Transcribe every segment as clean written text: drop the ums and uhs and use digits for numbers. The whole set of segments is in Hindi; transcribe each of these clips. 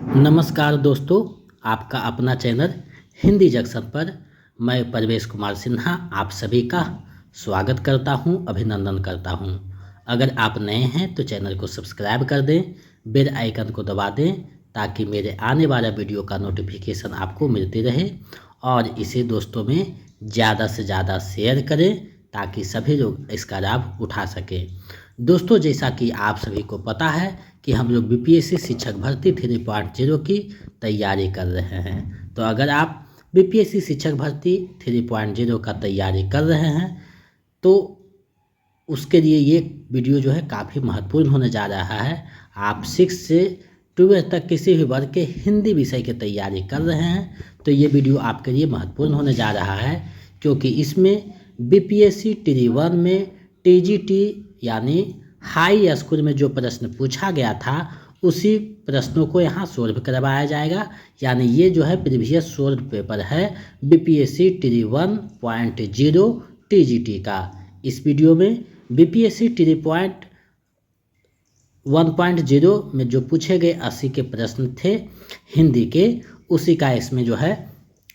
नमस्कार दोस्तों, आपका अपना चैनल हिंदी जंक्शन पर मैं परवेश कुमार सिन्हा आप सभी का स्वागत करता हूं, अभिनंदन करता हूं। अगर आप नए हैं तो चैनल को सब्सक्राइब कर दें, बेल आइकन को दबा दें ताकि मेरे आने वाला वीडियो का नोटिफिकेशन आपको मिलती रहे और इसे दोस्तों में ज़्यादा से ज़्यादा शेयर करें ताकि सभी लोग इसका लाभ उठा सकें। दोस्तों, जैसा कि आप सभी को पता है कि हम लोग बीपीएससी शिक्षक भर्ती 3.0 की तैयारी कर रहे हैं। तो अगर आप बीपीएससी शिक्षक भर्ती 3.0 का तैयारी कर रहे हैं तो उसके लिए ये वीडियो जो है काफ़ी महत्वपूर्ण होने जा रहा है। आप 6 से 12 तक किसी भी वर्ग के हिंदी विषय की तैयारी कर रहे हैं तो ये वीडियो आपके लिए महत्वपूर्ण होने जा रहा है, क्योंकि इसमें बीपीएससी टिरी 1 में टीजीटी यानी हाई स्कूल में जो प्रश्न पूछा गया था उसी प्रश्नों को यहाँ सोल्व करवाया जाएगा। यानी ये जो है प्रीवियस सोल्व पेपर है बीपीएससी टिरी 1.0 टीजीटी का। इस वीडियो में बीपीएससी टिरी 1.0 में जो पूछे गए 80 के प्रश्न थे हिंदी के, उसी का इसमें जो है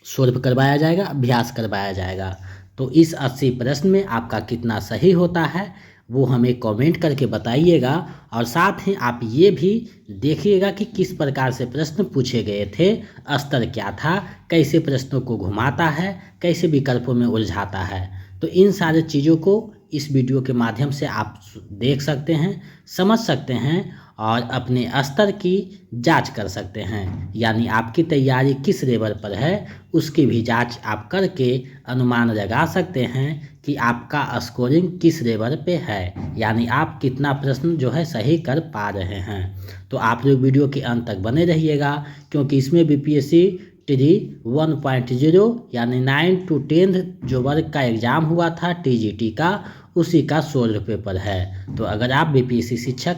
सोल्व करवाया जाएगा, अभ्यास करवाया जाएगा। तो इस 80 प्रश्न में आपका कितना सही होता है वो हमें कमेंट करके बताइएगा, और साथ ही आप ये भी देखिएगा कि किस प्रकार से प्रश्न पूछे गए थे, स्तर क्या था, कैसे प्रश्नों को घुमाता है, कैसे विकल्पों में उलझाता है। तो इन सारी चीज़ों को इस वीडियो के माध्यम से आप देख सकते हैं, समझ सकते हैं और अपने स्तर की जांच कर सकते हैं। यानी आपकी तैयारी किस लेवल पर है उसकी भी जांच आप करके अनुमान लगा सकते हैं कि आपका स्कोरिंग किस लेवल पे है, यानी आप कितना प्रश्न जो है सही कर पा रहे हैं। तो आप लोग वीडियो के अंत तक बने रहिएगा, क्योंकि इसमें बीपीएससी टिरी 1.0 यानी 9 to 10 जो वर्ग का एग्ज़ाम हुआ था टीजीटी का, उसी का सोल्व पेपर है। तो अगर आप बीपीएससी शिक्षक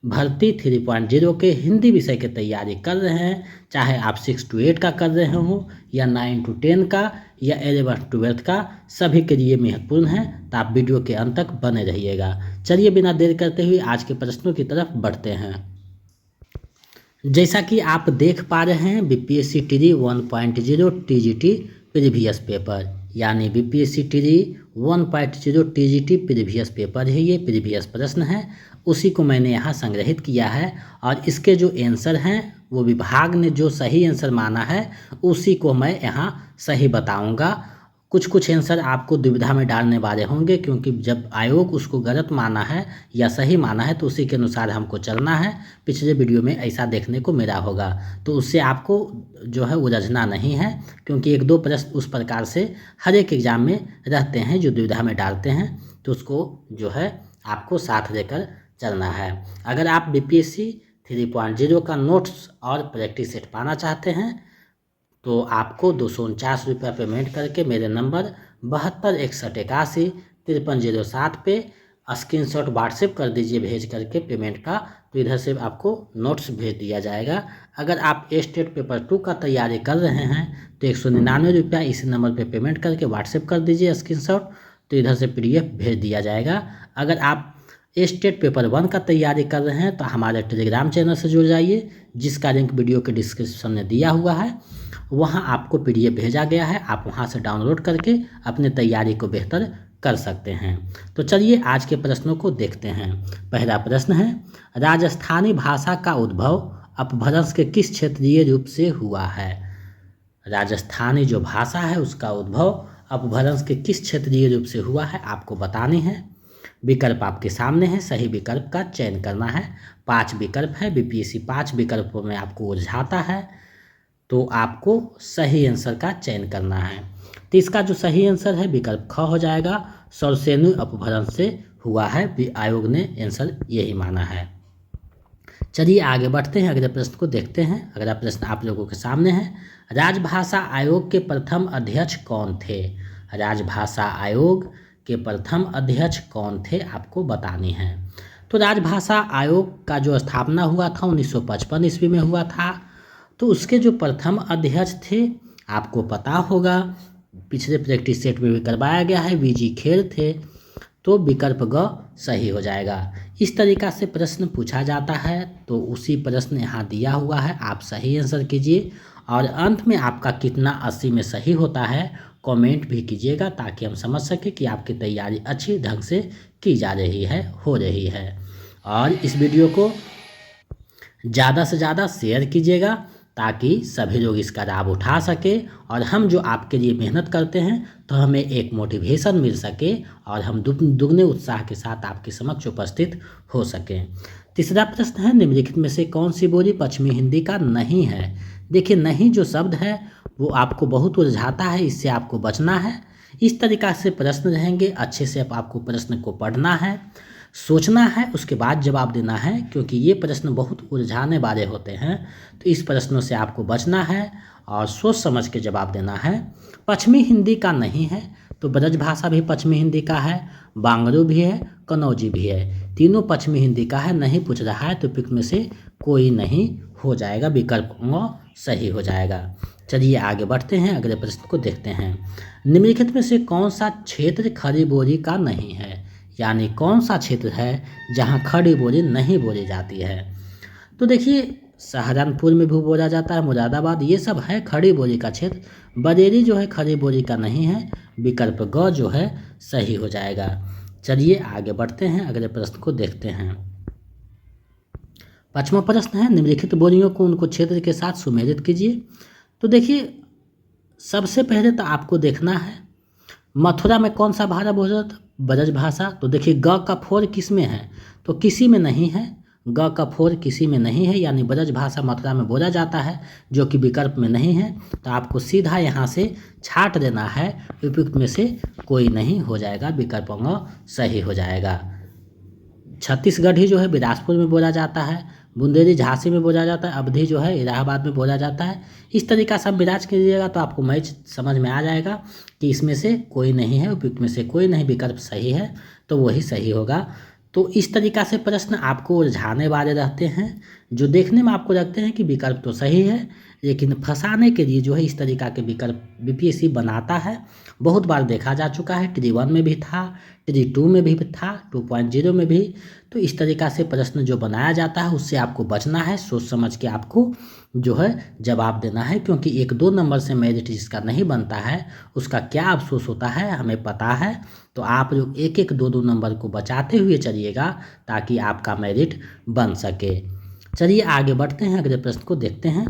भर्ती 3.0 के हिंदी विषय की तैयारी कर रहे हैं, चाहे आप 6 to 8 का कर रहे हों या 9 to 10 का या 11 to 12 का, सभी के लिए महत्वपूर्ण है। तो आप वीडियो के अंत तक बने रहिएगा। चलिए बिना देर करते हुए आज के प्रश्नों की तरफ बढ़ते हैं। जैसा कि आप देख पा रहे हैं, बीपीएससी टिरी 1.0 टीजीटी प्रीवियस पेपर, यानी बीपीएससी टिरी 1.0 टीजीटी प्रीवियस पेपर है। ये प्रीवियस प्रश्न है, उसी को मैंने यहाँ संग्रहित किया है और इसके जो आंसर हैं वो विभाग ने जो सही आंसर माना है उसी को मैं यहाँ सही बताऊँगा। कुछ आंसर आपको दुविधा में डालने वाले होंगे, क्योंकि जब आयोग उसको गलत माना है या सही माना है तो उसी के अनुसार हमको चलना है। पिछले वीडियो में ऐसा देखने को मिला होगा, तो उससे आपको जो है उलझना नहीं है, क्योंकि 1-2 प्रश्न उस प्रकार से हर एक एग्ज़ाम में रहते हैं जो दुविधा में डालते हैं, तो उसको जो है आपको साथ लेकर चलना है। अगर आप बीपीएससी 3.0 का नोट्स और प्रैक्टिस सेट पाना चाहते हैं तो आपको 249 रुपया पेमेंट करके मेरे नंबर 7261815307 पे स्क्रीनशॉट व्हाट्सएप कर दीजिए भेज करके पेमेंट का, तो इधर से आपको नोट्स भेज दिया जाएगा। अगर आप स्टेट पेपर 2 का तैयारी कर रहे हैं तो 199 रुपया इसी नंबर पे पेमेंट करके व्हाट्सएप कर दीजिए स्क्रीनशॉट, तो इधर से PDF भेज दिया जाएगा। अगर आप स्टेट पेपर 1 का तैयारी कर रहे हैं तो हमारे टेलीग्राम चैनल से जुड़ जाइए, जिसका लिंक वीडियो के डिस्क्रिप्शन में दिया हुआ है। वहां आपको PDF भेजा गया है, आप वहां से डाउनलोड करके अपने तैयारी को बेहतर कर सकते हैं। तो चलिए आज के प्रश्नों को देखते हैं। पहला प्रश्न है, राजस्थानी भाषा का उद्भव अपभ्रंश के किस क्षेत्रीय रूप से हुआ है? राजस्थानी जो भाषा है उसका उद्भव अपभ्रंश के किस क्षेत्रीय रूप से हुआ है आपको बतानी है। विकल्प आपके सामने है, सही विकल्प का चयन करना है। 5 विकल्प है, बीपीएससी 5 विकल्पों में आपको उलझाता है, तो आपको सही आंसर का चयन करना है। तो इसका जो सही आंसर है विकल्प ख हो जाएगा, सरसेनु अपभ्रंश से हुआ है। आयोग ने आंसर यही माना है। चलिए आगे बढ़ते हैं, अगले प्रश्न को देखते हैं। अगला प्रश्न आप लोगों के सामने है, राजभाषा आयोग के प्रथम अध्यक्ष कौन थे? राजभाषा आयोग के प्रथम अध्यक्ष कौन थे आपको बतानी है। तो राजभाषा आयोग का जो स्थापना हुआ था 1955 ईस्वी में हुआ था। तो उसके जो प्रथम अध्यक्ष थे आपको पता होगा, पिछले प्रैक्टिस सेट में भी करवाया गया है, VG खेर थे। तो विकल्प ग सही हो जाएगा। इस तरीक़ा से प्रश्न पूछा जाता है, तो उसी प्रश्न यहाँ दिया हुआ है, आप सही आंसर कीजिए। और अंत में आपका कितना 80 में सही होता है कमेंट भी कीजिएगा, ताकि हम समझ सकें कि आपकी तैयारी अच्छी ढंग से की जा रही है, हो रही है। और इस वीडियो को ज़्यादा से ज़्यादा शेयर कीजिएगा, ताकि सभी लोग इसका लाभ उठा सके और हम जो आपके लिए मेहनत करते हैं तो हमें एक मोटिवेशन मिल सके और हम दुगने उत्साह के साथ आपके समक्ष उपस्थित हो सकें। तीसरा प्रश्न है, निम्नलिखित में से कौन सी बोली पश्चिमी हिंदी का नहीं है। देखिए, नहीं जो शब्द है वो आपको बहुत उलझाता है, इससे आपको बचना है। इस तरीक़ा से प्रश्न रहेंगे, अच्छे से आपको प्रश्न को पढ़ना है, सोचना है, उसके बाद जवाब देना है, क्योंकि ये प्रश्न बहुत उलझाने वाले होते हैं। तो इस प्रश्नों से आपको बचना है और सोच समझ के जवाब देना है। पश्चिमी हिंदी का नहीं है, तो ब्रज भाषा भी पश्चिमी हिंदी का है, बांगरू भी है, कनौजी भी है, तीनों पश्चिमी हिंदी का है। नहीं पूछ रहा है तो पिक में से कोई नहीं हो जाएगा, विकल्प सही हो जाएगा। चलिए आगे बढ़ते हैं, अगले प्रश्न को देखते हैं। निम्नलिखित में से कौन सा क्षेत्र खड़ी बोली का नहीं है, यानी कौन सा क्षेत्र है जहां खड़ी बोली नहीं बोली जाती है। तो देखिए, सहारनपुर में भी बोला जाता है, मुरादाबाद, ये सब है खड़ी बोली का क्षेत्र। बरेली जो है खड़ी बोली का नहीं है, विकल्प ग जो है सही हो जाएगा। चलिए आगे बढ़ते हैं, अगले प्रश्न को देखते हैं। 5वां प्रश्न है, निम्नलिखित बोलियों को उनको क्षेत्र के साथ सुमेलित कीजिए। तो देखिए, सबसे पहले तो आपको देखना है मथुरा में कौन सा भाषा बोला जाता है, ब्रज भाषा। तो देखिए, ग का फोर किस में है, तो किसी में नहीं है, ग का फोर किसी में नहीं है, यानी ब्रज भाषा मथुरा में बोला जाता है, जो कि विकल्प में नहीं है। तो आपको सीधा यहाँ से छाट देना है, उपयुक्त में से कोई नहीं हो जाएगा, विकल्प सही हो जाएगा। छत्तीसगढ़ी जो है बिलासपुर में बोला जाता है, बुंदेली झांसी में बोला जाता है, अवधी जो है इलाहाबाद में बोला जाता है। इस तरीका से आप विराज कीजिएगा तो आपको मैच समझ में आ जाएगा कि इसमें से कोई नहीं है, उपयुक्त में से कोई नहीं, विकल्प सही है, तो वही सही होगा। तो इस तरीका से प्रश्न आपको उलझाने वाले रहते हैं, जो देखने में आपको लगते हैं कि विकल्प तो सही है, लेकिन फंसाने के लिए जो है इस तरीका के विकल्प बीपीएससी बनाता है। बहुत बार देखा जा चुका है, ट्री 1 में भी था, ट्री 2 में भी था, 2.0 में भी। तो इस तरीका से प्रश्न जो बनाया जाता है उससे आपको बचना है, सोच समझ के आपको जो है जवाब देना है, क्योंकि 1-2 नंबर से मेरिट जिसका नहीं बनता है उसका क्या अफसोस होता है हमें पता है। तो आप लोग 1-1, 2-2 नंबर को बचाते हुए चलिएगा, ताकि आपका मेरिट बन सके। चलिए आगे बढ़ते हैं, अगले प्रश्न को देखते हैं।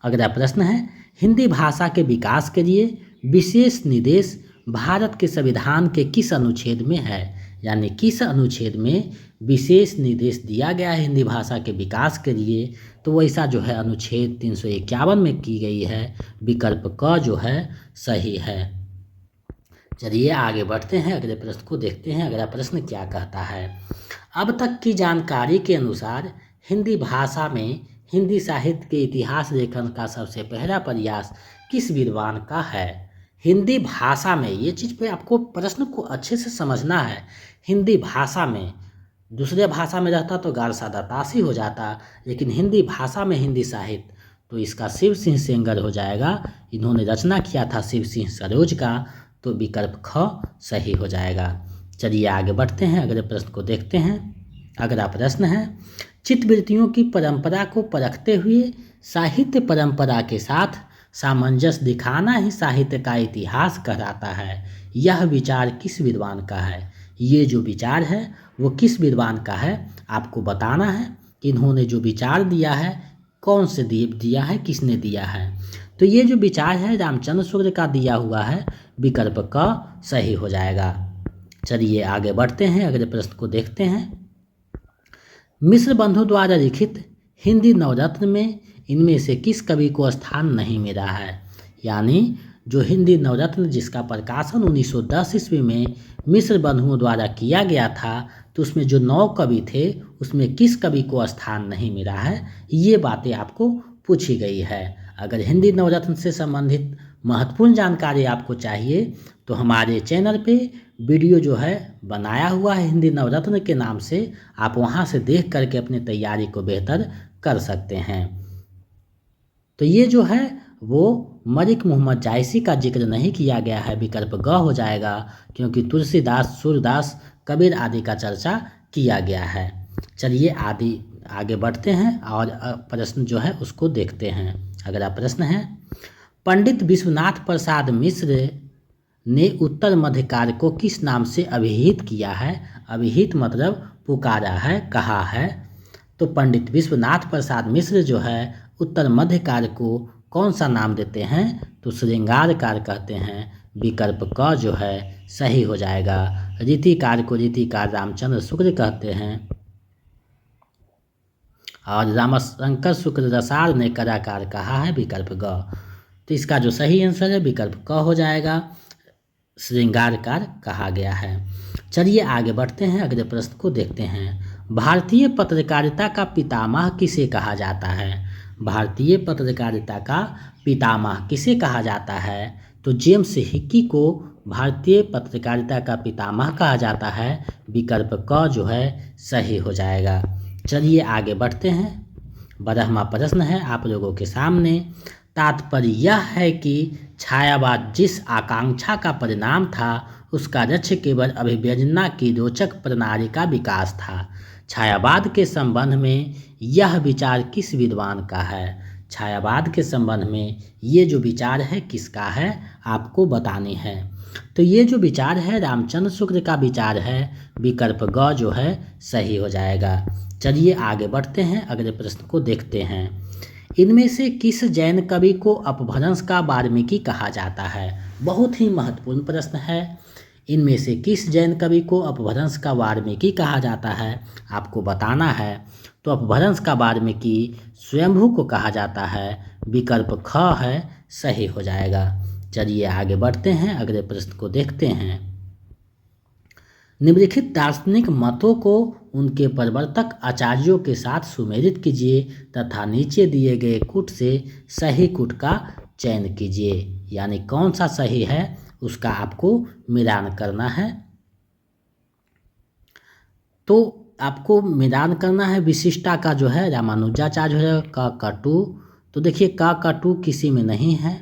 अगला प्रश्न है, हिंदी भाषा के विकास के लिए विशेष निर्देश भारत के संविधान के किस अनुच्छेद में है, यानी किस अनुच्छेद में विशेष निर्देश दिया गया है हिंदी भाषा के विकास के लिए। तो वैसा जो है अनुच्छेद 351 में की गई है, विकल्प क जो है सही है। चलिए आगे बढ़ते हैं, अगले प्रश्न को देखते हैं। अगला प्रश्न क्या कहता है, अब तक की जानकारी के अनुसार हिंदी भाषा में हिंदी साहित्य के इतिहास लेखन का सबसे पहला प्रयास किस विद्वान का है। हिंदी भाषा में, ये चीज़ पे आपको प्रश्न को अच्छे से समझना है। हिंदी भाषा में, दूसरे भाषा में रहता तो गार सादा तासी हो जाता, लेकिन हिंदी भाषा में हिंदी साहित्य, तो इसका शिव सिंह सेंगर हो जाएगा। इन्होंने रचना किया था शिव सिंह सरोज का, तो विकल्प ख सही हो जाएगा। चलिए आगे बढ़ते हैं, अगले प्रश्न को देखते हैं। अगला प्रश्न है, चित्तवृत्तियों की परंपरा को परखते हुए साहित्य परंपरा के साथ सामंजस्य दिखाना ही साहित्य का इतिहास कहलाता है। यह विचार किस विद्वान का है। ये जो विचार है वो किस विद्वान का है, आपको बताना है कि इन्होंने जो विचार दिया है कौन से दिया है, किसने दिया है। तो ये जो विचार है रामचंद्र शुक्ल का दिया हुआ है, विकल्प क सही हो जाएगा। चलिए आगे बढ़ते हैं, अगले प्रश्न को देखते हैं। मिश्र बंधु द्वारा लिखित हिंदी नवरत्न में इनमें से किस कवि को स्थान नहीं मिला है, यानी जो हिंदी नवरत्न जिसका प्रकाशन 1910 ईस्वी में मिश्र बंधुओं द्वारा किया गया था, तो उसमें जो 9 कवि थे उसमें किस कवि को स्थान नहीं मिला है, ये बातें आपको पूछी गई है। अगर हिंदी नवरत्न से संबंधित महत्वपूर्ण जानकारी आपको चाहिए तो हमारे चैनल पे वीडियो जो है बनाया हुआ है हिंदी नवरत्न के नाम से, आप वहाँ से देख करके अपनी तैयारी को बेहतर कर सकते हैं। तो ये जो है वो मलिक मोहम्मद जायसी का जिक्र नहीं किया गया है, विकल्प ग हो जाएगा, क्योंकि तुलसीदास, सूरदास, कबीर आदि का चर्चा किया गया है। चलिए आगे बढ़ते हैं और प्रश्न जो है उसको देखते हैं। अगला प्रश्न है, पंडित विश्वनाथ प्रसाद मिश्र ने उत्तर मध्यकाल को किस नाम से अभिहित किया है? अभिहित मतलब पुकारा है, कहा है। तो पंडित विश्वनाथ प्रसाद मिश्र जो है उत्तर मध्यकाल को कौन सा नाम देते हैं? तो श्रृंगार काल कहते हैं। विकल्प क जो है सही हो जाएगा। रीतिकाल को रीतिकाल रामचंद्र शुक्ल कहते हैं और रामशंकर शुक्ल रसाल ने कदाकार कहा है। विकल्प ग। तो इसका जो सही आंसर है विकल्प क हो जाएगा। श्रृंगारकार कहा गया है। चलिए आगे बढ़ते हैं, अगले प्रश्न को देखते हैं। भारतीय पत्रकारिता का पितामह किसे कहा जाता है? भारतीय पत्रकारिता का पितामह किसे कहा जाता है? तो जेम्स हिक्की को भारतीय पत्रकारिता का पितामह कहा जाता है। विकल्प क जो है सही हो जाएगा। चलिए आगे बढ़ते हैं। 12वां प्रश्न है आप लोगों के सामने। तात्पर्य यह है कि छायावाद जिस आकांक्षा का परिणाम था उसका लक्ष्य केवल अभिव्यंजना की रोचक प्रणाली का विकास था। छायावाद के संबंध में यह विचार किस विद्वान का है? छायावाद के संबंध में ये जो विचार है किसका है आपको बतानी है। तो ये जो विचार है रामचंद्र शुक्ल का विचार है। विकल्प ग जो है सही हो जाएगा। चलिए आगे बढ़ते हैं, अगले प्रश्न को देखते हैं। इनमें से किस जैन कवि को अपभ्रंश का वाल्मीकि कहा जाता है? बहुत ही महत्वपूर्ण प्रश्न है। इनमें से किस जैन कवि को अपभ्रंश का वाल्मीकि कहा जाता है आपको बताना है। तो अपभ्रंश का वाल्मीकि स्वयंभू को कहा जाता है। विकल्प ख है सही हो जाएगा। चलिए आगे बढ़ते हैं, अगले प्रश्न को देखते हैं। निम्नलिखित दार्शनिक मतों को उनके प्रवर्तक आचार्यों के साथ सुमेलित कीजिए तथा नीचे दिए गए कूट से सही कूट का चयन कीजिए। यानी कौन सा सही है उसका आपको मिलान करना है। तो आपको मिलान करना है विशिष्टा का जो है रामानुजाचार्य है का कटु। तो देखिए का कटु किसी में नहीं है,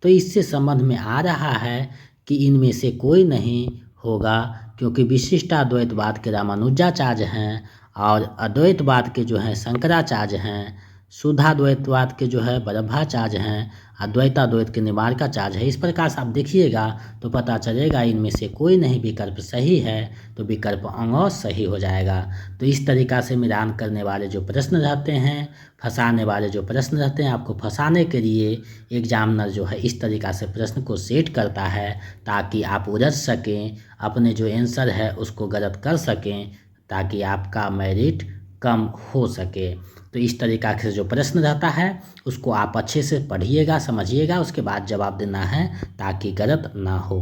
तो इससे संबंध में आ रहा है कि इनमें से कोई नहीं होगा, क्योंकि विशिष्टाद्वैतवाद के रामानुजाचार्य हैं और अद्वैतवाद के जो हैं शंकराचार्य हैं, शुद्धाद्वैतवाद के जो है वल्लभाचार्य हैं, अद्वैताद्वैत के निम्बार्काचार्य है। इस प्रकार से आप देखिएगा तो पता चलेगा इनमें से कोई नहीं विकल्प सही है, तो विकल्प अंग सही हो जाएगा। तो इस तरीक़ा से मिलान करने वाले जो प्रश्न रहते हैं, फंसाने वाले जो प्रश्न रहते हैं, आपको फंसाने के लिए एग्जामिनर जो है इस तरीक़ा से प्रश्न को सेट करता है ताकि आप उलझ सकें, अपने जो आंसर है उसको गलत कर सकें, ताकि आपका मेरिट कम हो सके। तो इस तरीक़ा से जो प्रश्न रहता है उसको आप अच्छे से पढ़िएगा, समझिएगा, उसके बाद जवाब देना है ताकि गलत ना हो।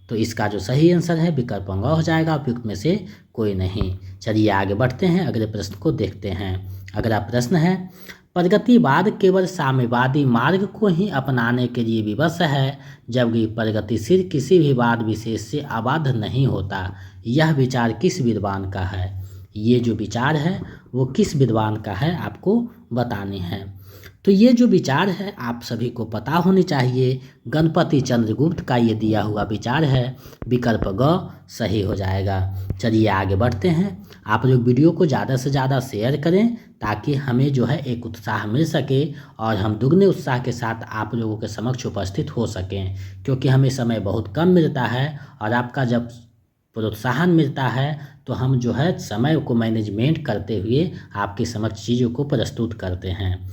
तो इसका जो सही आंसर है विकल्प अंग हो जाएगा, उपयुक्त में से कोई नहीं। चलिए आगे बढ़ते हैं, अगले प्रश्न को देखते हैं। अगला प्रश्न है, प्रगतिवाद केवल साम्यवादी मार्ग को ही अपनाने के लिए विवश है, जबकि प्रगतिशील किसी भी वाद विशेष से आबद्ध नहीं होता। यह विचार किस विद्वान का है? ये जो विचार है वो किस विद्वान का है आपको बतानी है। तो ये जो विचार है आप सभी को पता होनी चाहिए, गणपति चंद्रगुप्त का ये दिया हुआ विचार है। विकल्प ग सही हो जाएगा। चलिए आगे बढ़ते हैं। आप लोग वीडियो को ज़्यादा से ज़्यादा शेयर करें ताकि हमें जो है एक उत्साह मिल सके और हम दुगने उत्साह के साथ आप लोगों के समक्ष उपस्थित हो सकें, क्योंकि हमें समय बहुत कम मिलता है और आपका जब प्रोत्साहन मिलता है तो हम जो है समय को मैनेजमेंट करते हुए आपके समक्ष चीज़ों को प्रस्तुत करते हैं।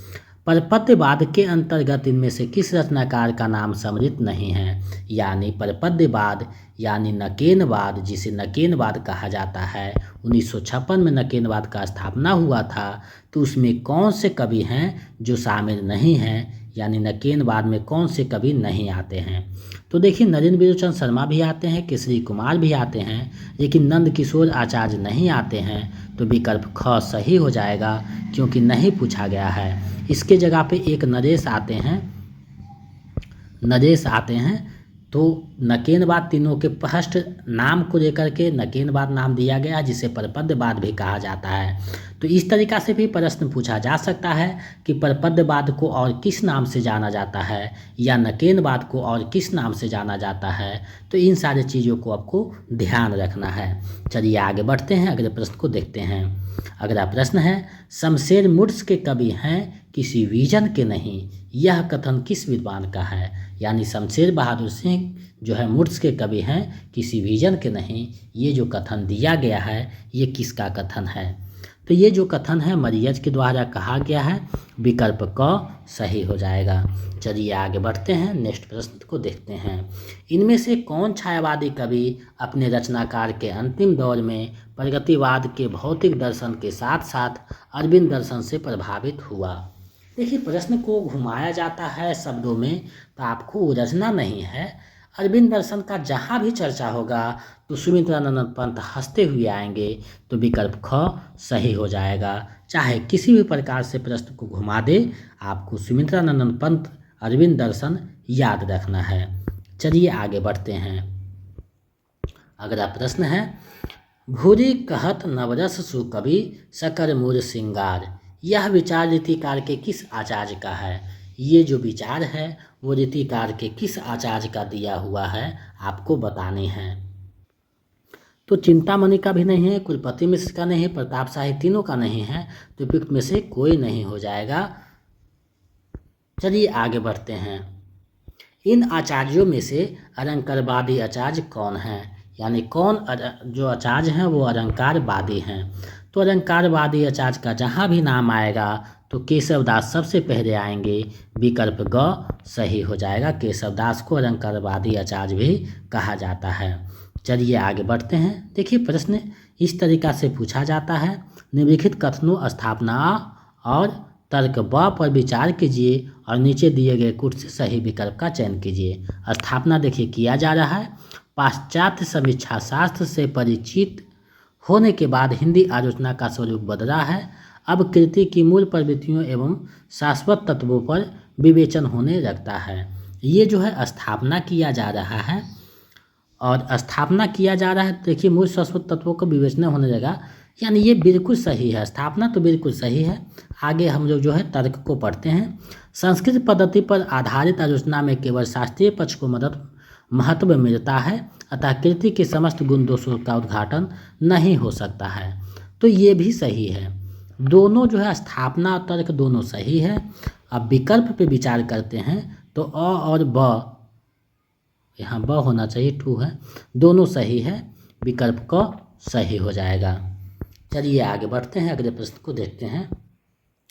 परपद्यवाद के अंतर्गत इनमें से किस रचनाकार का नाम सम्मिलित नहीं है? यानी परपद्यवाद यानी नकेनवाद, जिसे नकेनवाद कहा जाता है, 1956 में नकेनवाद का स्थापना हुआ था। तो उसमें कौन से कवि हैं जो शामिल नहीं हैं, यानी नकेनवाद में कौन से कवि नहीं आते हैं? तो देखिए नरेंद्र बिरोचन शर्मा भी आते हैं, केसरी कुमार भी आते हैं, लेकिन नंद किशोर आचार्य नहीं आते हैं। तो विकल्प ख सही हो जाएगा, क्योंकि नहीं पूछा गया है। इसके जगह पे एक नरेश आते हैं। तो नकेनवाद तीनों के फर्स्ट नाम को लेकर के नकेनवाद नाम दिया गया, जिसे परपद्यवाद भी कहा जाता है। तो इस तरीक़ा से भी प्रश्न पूछा जा सकता है कि परपद्यवाद को और किस नाम से जाना जाता है या नकेनवाद को और किस नाम से जाना जाता है। तो इन सारी चीज़ों को आपको ध्यान रखना है। चलिए आगे बढ़ते हैं, अगले प्रश्न को देखते हैं। अगला प्रश्न है, शमशेर मुर्श के कवि हैं किसी विजन के नहीं, यह कथन किस विद्वान का है। यानी शमशेर बहादुर सिंह जो है मुर्श के कवि हैं किसी विजन के नहीं, ये जो कथन दिया गया है ये किसका कथन है। तो ये जो कथन है मरियज के द्वारा कहा गया है, विकल्प क सही हो जाएगा। चलिए आगे बढ़ते हैं, नेक्स्ट प्रश्न को देखते हैं। इनमें से कौन छायावादी कवि अपने रचनाकार के अंतिम दौर में प्रगतिवाद के भौतिक दर्शन के साथ साथ अरविंद दर्शन से प्रभावित हुआ। देखिए प्रश्न को घुमाया जाता है शब्दों में, तो आपको उलझना नहीं है। अरविंद दर्शन का जहाँ भी चर्चा होगा तो सुमित्रानंद पंत हंसते हुए आएंगे, तो विकल्प ख सही हो जाएगा। चाहे किसी भी प्रकार से प्रश्न को घुमा दे, आपको सुमित्रानंद पंत अरविंद दर्शन याद रखना है। चलिए आगे बढ़ते हैं। अगला प्रश्न है, भूरी कहत नवरस सुकवि सकर मूर सिंगार, यह विचार रीतिकार के किस आचार्य का है। ये जो विचार है वो रीतिकार के किस आचार्य का दिया हुआ है आपको बताने हैं। तो चिंतामणि का भी नहीं है, कुलपति मिश्र का नहीं है, प्रताप शाही, तीनों का नहीं है, तो उपयुक्त में से कोई नहीं हो जाएगा। चलिए आगे बढ़ते हैं। इन आचार्यों में से अलंकारवादी आचार्य कौन हैं, यानी कौन जो आचार्य हैं वो अलंकारवादी हैं। तो अलंकारवादी आचार्य का जहाँ भी नाम आएगा तो केशवदास सबसे पहले आएंगे, विकल्प ग सही हो जाएगा। केशवदास को अलंकारवादी आचार्य भी कहा जाता है। चलिए आगे बढ़ते हैं। देखिए प्रश्न इस तरीक़ा से पूछा जाता है, निम्नलिखित कथनों स्थापना और तर्क ब पर विचार कीजिए और नीचे दिए गए कुछ सही विकल्प का चयन कीजिए। स्थापना देखिए किया जा रहा है, पाश्चात्य समीक्षा शास्त्र से परिचित होने के बाद हिंदी आलोचना का स्वरूप बदला है। अब कृति की मूल प्रवृत्तियों एवं शाश्वत तत्वों पर विवेचन होने लगता है। ये जो है स्थापना किया जा रहा है, और स्थापना किया जा रहा है, देखिए मूल शाश्वत तत्वों का विवेचना होने लगा, यानी ये बिल्कुल सही है। स्थापना तो बिल्कुल सही है। आगे हम लोग जो है तर्क को पढ़ते हैं। संस्कृत पद्धति पर आधारित आलोचना में केवल शास्त्रीय पक्ष को महत्व मिलता है, अतः कृति के समस्त गुण दोषों का उद्घाटन नहीं हो सकता है। तो ये भी सही है, दोनों जो है स्थापना और तर्क दोनों सही है। अब विकल्प पे विचार करते हैं तो अ और ब, यहाँ ब होना चाहिए, टू है, दोनों सही है, विकल्प क सही हो जाएगा। चलिए आगे बढ़ते हैं, अगले प्रश्न को देखते हैं।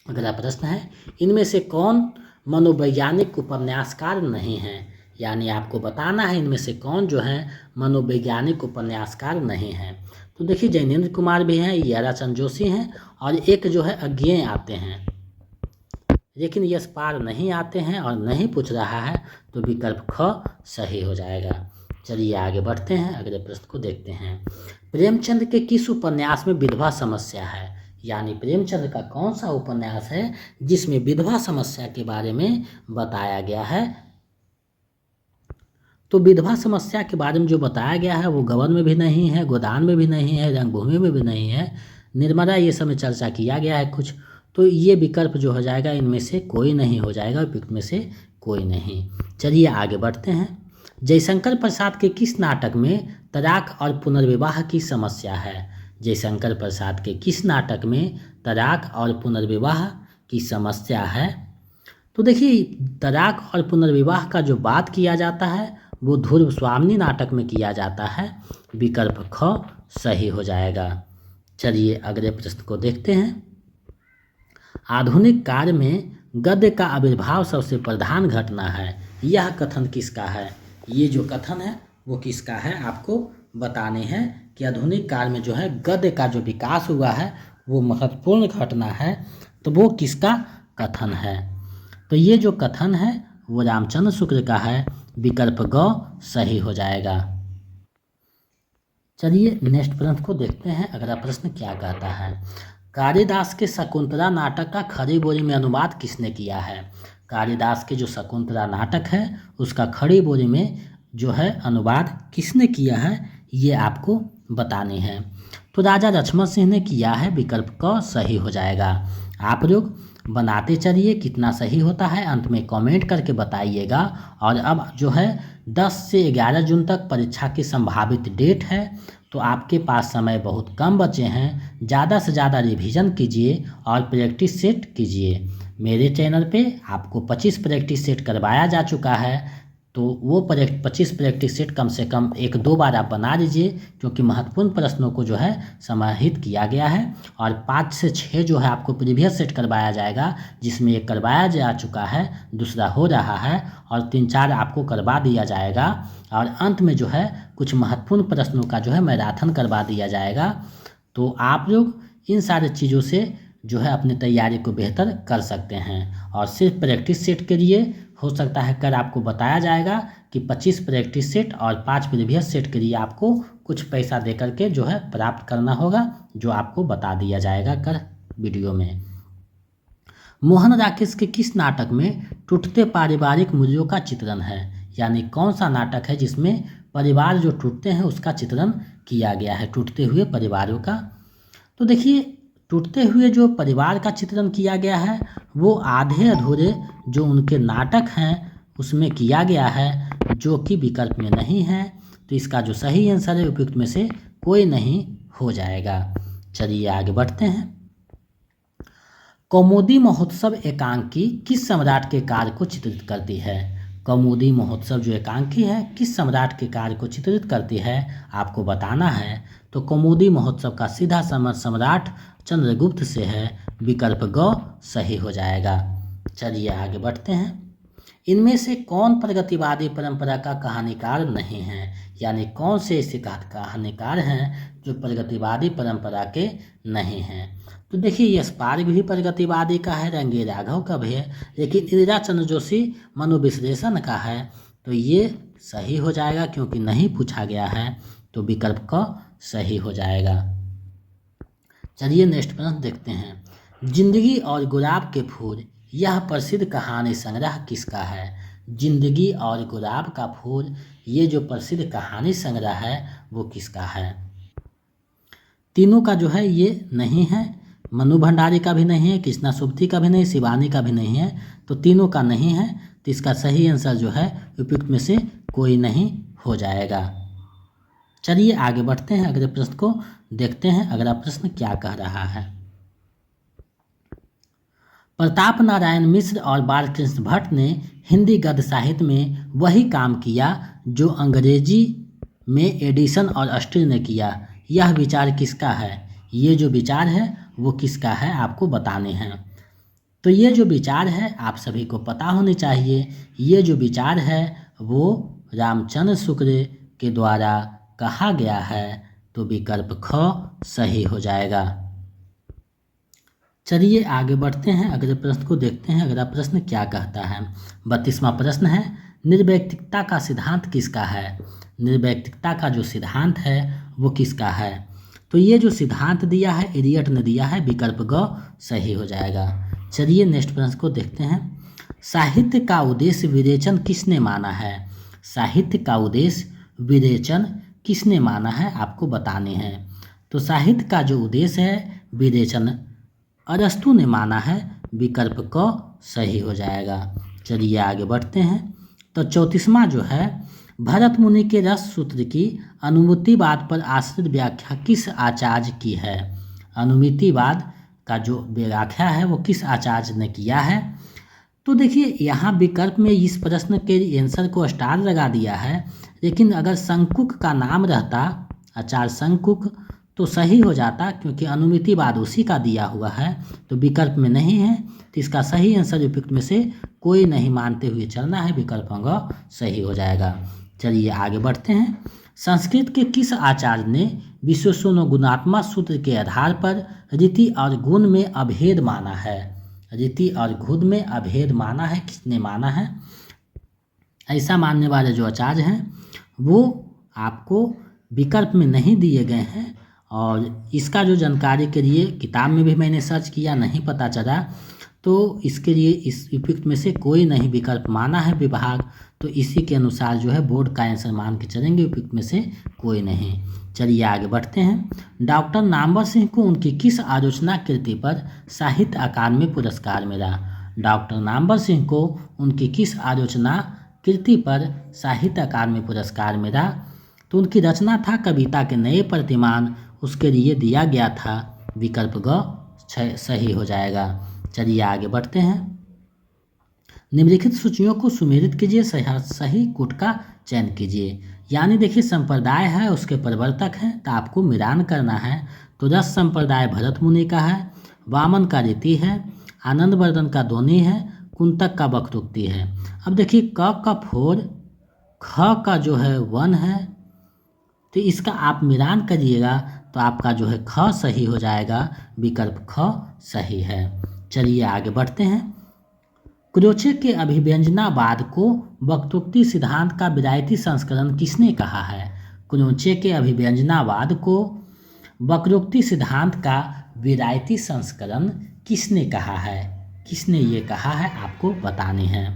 अगला प्रश्न है, इनमें से कौन मनोवैज्ञानिक उपन्यासकार नहीं है, यानी आपको बताना है इनमें से कौन जो है मनोवैज्ञानिक उपन्यासकार नहीं है। तो देखिए जैनेन्द्र कुमार भी हैं, याराचंद जोशी हैं, और एक जो है अज्ञेय आते हैं, लेकिन यशपाल नहीं आते हैं और नहीं पूछ रहा है, तो विकल्प ख सही हो जाएगा। चलिए आगे बढ़ते हैं, अगले प्रश्न को देखते हैं। प्रेमचंद के किस उपन्यास में विधवा समस्या है, यानी प्रेमचंद का कौन सा उपन्यास है जिसमें विधवा समस्या के बारे में बताया गया है। तो विधवा समस्या के बारे में जो बताया गया है वो गबन में भी नहीं है, गोदान में भी नहीं है, रंगभूमि में भी नहीं है, निर्मला, ये सब में चर्चा किया गया है कुछ। तो ये विकल्प जो हो जाएगा इनमें से कोई नहीं हो जाएगा, उपयुक्त में से कोई नहीं। चलिए आगे बढ़ते हैं। जयशंकर प्रसाद के किस नाटक में तलाक और पुनर्विवाह की समस्या है। जयशंकर प्रसाद के किस नाटक में तलाक और पुनर्विवाह की समस्या है। तो देखिए तलाक और पुनर्विवाह का जो बात किया जाता है वो ध्रुव स्वामिनी नाटक में किया जाता है, विकल्प ख सही हो जाएगा। चलिए अगले प्रश्न को देखते हैं। आधुनिक काल में गद्य का आविर्भाव सबसे प्रधान घटना है, यह कथन किसका है। ये जो कथन है वो किसका है आपको बताने हैं कि आधुनिक काल में जो है गद्य का जो विकास हुआ है वो महत्वपूर्ण घटना है, तो वो किसका कथन है। तो ये जो कथन है वो रामचंद्र शुक्ल का है, विकल्प ग सही हो जाएगा। चलिए नेक्स्ट प्रश्न को देखते हैं। अगला प्रश्न क्या कहता है, कालिदास के शकुंतला नाटक का खड़ी बोली में अनुवाद किसने किया है। कालिदास के जो शकुंतला नाटक है उसका खड़ी बोली में जो है अनुवाद किसने किया है ये आपको बताने हैं। तो राजा लक्ष्मण सिंह ने किया है, विकल्प क सही हो जाएगा। आप लोग बनाते चलिए, कितना सही होता है अंत में कमेंट करके बताइएगा। और अब जो है 10 से 11 जून तक परीक्षा की संभावित डेट है, तो आपके पास समय बहुत कम बचे हैं। ज़्यादा से ज़्यादा रिवीजन कीजिए और प्रैक्टिस सेट कीजिए। मेरे चैनल पे आपको 25 प्रैक्टिस सेट करवाया जा चुका है, तो वो 25 प्रैक्टिस सेट कम से कम 1-2 बार आप बना लीजिए, क्योंकि महत्वपूर्ण प्रश्नों को जो है समाहित किया गया है। और 5 से 6 जो है आपको प्रीवियस सेट करवाया जाएगा, जिसमें एक करवाया जा चुका है, दूसरा हो रहा है और 3-4 आपको करवा दिया जाएगा। और अंत में जो है कुछ महत्वपूर्ण प्रश्नों का जो है मैराथन करवा दिया जाएगा। तो आप लोग इन सारी चीज़ों से जो है अपनी तैयारी को बेहतर कर सकते हैं। और सिर्फ प्रैक्टिस सेट के लिए हो सकता है कल आपको बताया जाएगा कि 25 प्रैक्टिस सेट और 5 प्रीवियस सेट के लिए आपको कुछ पैसा दे करके जो है प्राप्त करना होगा, जो आपको बता दिया जाएगा कल वीडियो में। मोहन राकेश के किस नाटक में टूटते पारिवारिक मूल्यों का चित्रण है? यानी कौन सा नाटक है जिसमें परिवार जो टूटते हैं उसका चित्रण किया गया है, टूटते हुए परिवारों का? तो देखिए, टूटते हुए जो परिवार का चित्रण किया गया है वो आधे अधूरे जो उनके नाटक हैं उसमें किया गया है, जो कि विकल्प में नहीं है। तो इसका जो सही आंसर है उपयुक्त में से कोई नहीं हो जाएगा। चलिए आगे बढ़ते हैं। कौमुदी महोत्सव एकांकी किस सम्राट के कार्य को चित्रित करती है? कौमुदी महोत्सव जो एकांकी है किस सम्राट के कार्य को चित्रित करती है, आपको बताना है। तो कौमुदी महोत्सव का सीधा सम्राट चंद्रगुप्त से है। विकल्प ग सही हो जाएगा। चलिए आगे बढ़ते हैं। इनमें से कौन प्रगतिवादी परंपरा का कहानीकार नहीं है? यानी कौन से ऐसे कहानीकार हैं जो प्रगतिवादी परंपरा के नहीं हैं? तो देखिए, यशपाल भी प्रगतिवादी का है, रंगे राघव का भी है, लेकिन इंदिरा चंद्र जोशी मनोविश्लेषण का है। तो ये सही हो जाएगा क्योंकि नहीं पूछा गया है, तो विकल्प क सही हो जाएगा। चलिए नेक्स्ट प्रश्न देखते हैं। जिंदगी और गुलाब के फूल यह प्रसिद्ध कहानी संग्रह किसका है? जिंदगी और गुलाब का फूल ये जो प्रसिद्ध कहानी संग्रह है वो किसका है? तीनों का जो है ये नहीं है, मनु भंडारी का भी नहीं है, कृष्णा सुब्ती का भी नहीं, शिवानी का भी नहीं है। तो तीनों का नहीं है, तो इसका सही आंसर जो है उपयुक्त में से कोई नहीं हो जाएगा। चलिए आगे बढ़ते हैं, अगले प्रश्न को देखते हैं। अगला प्रश्न क्या कह रहा है? प्रताप नारायण मिश्र और बालकृष्ण भट्ट ने हिंदी गद्य साहित्य में वही काम किया जो अंग्रेजी में एडिसन और ऑस्टिन ने किया। यह विचार किसका है? ये जो विचार है वो किसका है, आपको बताने हैं। तो ये जो विचार है आप सभी को पता होनी चाहिए। ये जो विचार है वो रामचंद्र शुक्ल के द्वारा कहा गया है। तो विकल्प ख सही हो जाएगा। चलिए आगे बढ़ते हैं, अगले प्रश्न को देखते हैं। अगला प्रश्न क्या कहता है? 32वां प्रश्न है, निर्वैयक्तिकता का सिद्धांत किसका है? निर्वैयक्तिकता का जो सिद्धांत है वो किसका है? तो ये जो सिद्धांत दिया है एलियट ने दिया है। विकल्प ग सही हो जाएगा। चलिए नेक्स्ट प्रश्न को देखते हैं। साहित्य का उद्देश्य विवेचन किसने माना है? साहित्य का उद्देश्य विवेचन किसने माना है, आपको बताने हैं। तो साहित्य का जो उद्देश्य है विवेचन अरस्तु ने माना है। विकल्प क सही हो जाएगा। चलिए आगे बढ़ते हैं। तो 34वां जो है, भरत मुनि के रस सूत्र की अनुमितिवाद पर आश्रित व्याख्या किस आचार्य की है? अनुमितिवाद का जो व्याख्या है वो किस आचार्य ने किया है? तो देखिए, यहाँ विकल्प में इस प्रश्न के आंसर को स्टार लगा दिया है, लेकिन अगर शंकुक का नाम रहता आचार्य शंकुक तो सही हो जाता, क्योंकि अनुमितिवाद उसी का दिया हुआ है। तो विकल्प में नहीं है, तो इसका सही आंसर उपयुक्त में से कोई नहीं मानते हुए चलना है। विकल्प ग सही हो जाएगा। चलिए आगे बढ़ते हैं। संस्कृत के किस आचार्य ने विशेषण गुणात्मक सूत्र के आधार पर रीति और गुण में अभेद माना है? रीति और गुण में अभेद माना है, किसने माना है? ऐसा मानने वाले जो आचार्य हैं वो आपको विकल्प में नहीं दिए गए हैं, और इसका जो जानकारी के लिए किताब में भी मैंने सर्च किया, नहीं पता चला। तो इसके लिए इस उपयुक्त में से कोई नहीं विकल्प माना है विभाग। तो इसी के अनुसार जो है बोर्ड का आंसर मान के चलेंगे, उपयुक्त में से कोई नहीं। चलिए आगे बढ़ते हैं। डॉक्टर नामवर सिंह को उनकी किस आलोचना कृति पर साहित्य अकादमी पुरस्कार मिला? डॉक्टर नामवर सिंह को उनकी किस आलोचना कृति पर साहित्य अकादमी पुरस्कार मिला? तो उनकी रचना था कविता के नए प्रतिमान, उसके लिए दिया गया था विकल्प ग सही हो जाएगा। चलिए आगे बढ़ते हैं। निम्नलिखित सूचियों को सुमेलित कीजिए, सही कूट का चयन कीजिए। यानी देखिए संप्रदाय है, उसके प्रवर्तक हैं, तो आपको मिलान करना है। तो रस संप्रदाय भरत मुनि का है, वामन का रीति है, आनंदवर्धन का ध्वनि है, कुंतक का वक्रोक्ति है। अब देखिए क का 4, ख का जो है 1 है, तो इसका आप मिलान करिएगा तो आपका जो है ख सही हो जाएगा, विकल्प ख सही है। चलिए आगे बढ़ते हैं। क्रोचे के अभिव्यंजनावाद को वक्रोक्ति सिद्धांत का विलायती संस्करण किसने कहा है? क्रोचे के अभिव्यंजनावाद को वक्रोक्ति सिद्धांत का विलायती संस्करण किसने कहा है? किसने ये कहा है आपको बताने हैं।